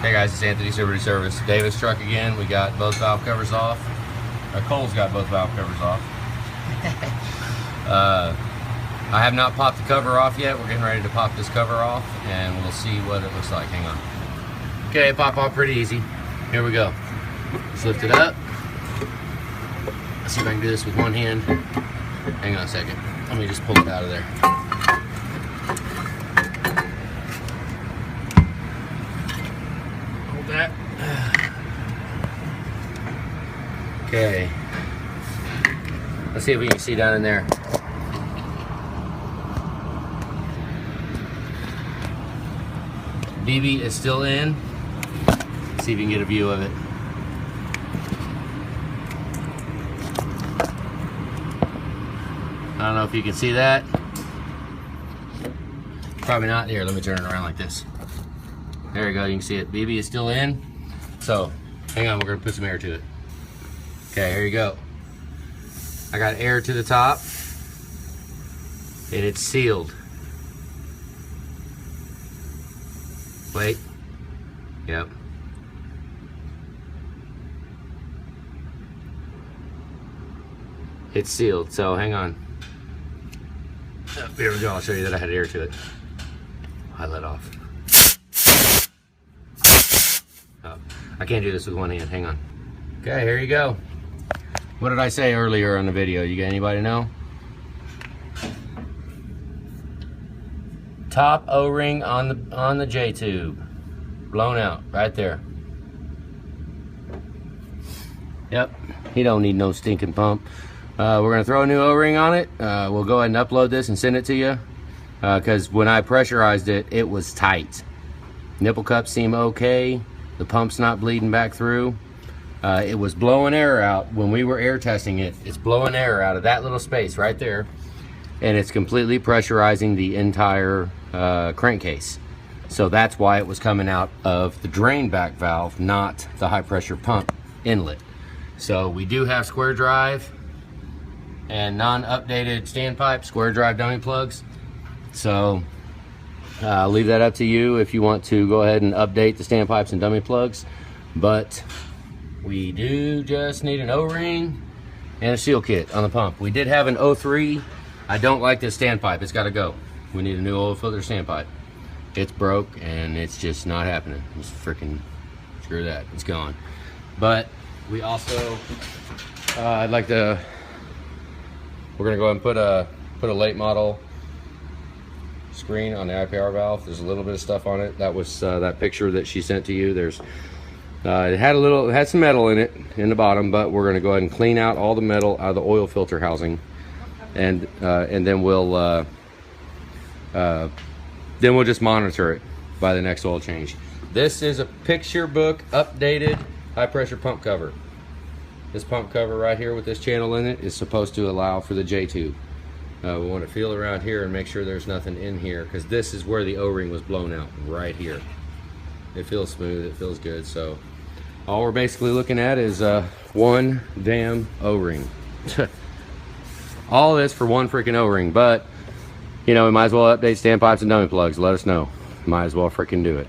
Hey guys, it's Anthony Subaru Service. Davis truck again. We got both valve covers off. Cole's got both valve covers off. I have not popped the cover off yet. We're getting ready to pop this cover off and we'll see what it looks like. Hang on. Okay, pop off pretty easy. Here we go. Let's lift it up. Let's see if I can do this with one hand. Hang on a second. Let me just pull it out of there. Hold that. Okay. Let's see if we can see down in there. BB is still in. Let's see if you can get a view of it. I don't know if you can see that. Probably not. Here, let me turn it around like this. There you go, you can see it. BB is still in. So, hang on, we're gonna put some air to it. Okay, here you go. I got air to the top, and it's sealed. Wait. Yep. It's sealed, so hang on. Here we go, I'll show you that I had air to it. I let off. Oh, I can't do this with one hand, hang on. Okay, here you go. What did I say earlier on the video? You got anybody know? Top O-ring on the J-tube. Blown out, right there. Yep, he don't need no stinking pump. We're gonna throw a new O-ring on it. We'll go ahead and upload this and send it to you. Because when I pressurized it, it was tight. Nipple cups seem okay. The pump's not bleeding back through. It was blowing air out when we were air testing it. It's blowing air out of that little space right there. And it's completely pressurizing the entire crankcase. So that's why it was coming out of the drain back valve, not the high pressure pump inlet. So we do have square drive and non-updated standpipe square drive dummy plugs. So I'll leave that up to you if you want to go ahead and update the standpipes and dummy plugs. But we do just need an O-ring and a seal kit on the pump. We did have an 03. I don't like this standpipe. It's got to go. We need a new oil filter standpipe. It's broke and it's just not happening. Just freaking screw that. It's gone. But we also, I'd like to. We're gonna go ahead and put a late model screen on the IPR valve. There's a little bit of stuff on it. That was that picture that she sent to you. There's it had some metal in it in the bottom, but we're gonna go ahead and clean out all the metal out of the oil filter housing, and then we'll just monitor it by the next oil change. This is a picture book updated high pressure pump cover. This pump cover right here with this channel in it is supposed to allow for the J-tube. We want to feel around here and make sure there's nothing in here, because this is where the O-ring was blown out, right here. It feels smooth, it feels good. So all we're basically looking at is one damn O-ring. All this for one freaking O-ring. But you know, we might as well update standpipes and dummy plugs. Let us know. Might as well freaking do it.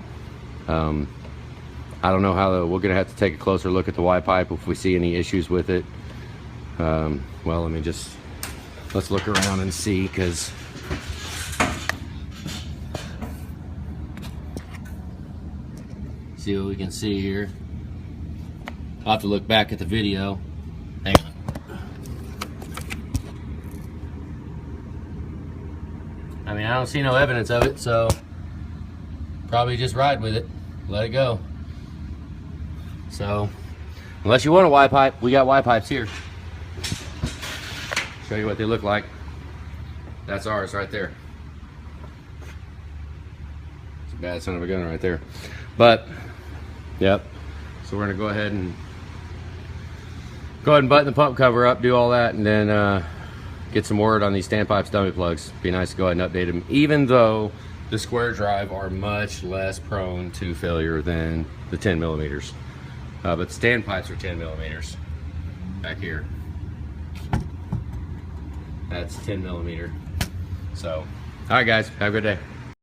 I don't know how we're gonna have to take a closer look at the Y pipe if we see any issues with it. Well, let's look around and see, because see what we can see here. I'll have to look back at the video. Hang on. I mean, I don't see no evidence of it, so probably just ride with it. Let it go. So, unless you want a Y pipe, we got Y pipes here. Show you what they look like. That's ours right there. It's a bad son of a gun right there. But, yep. So we're gonna go ahead and button the pump cover up, do all that, and then get some word on these standpipes dummy plugs. Be nice to go ahead and update them, even though the square drive are much less prone to failure than the 10 millimeters. But the standpipes are 10 millimeters back here. That's 10 millimeter. So, all right guys, have a good day.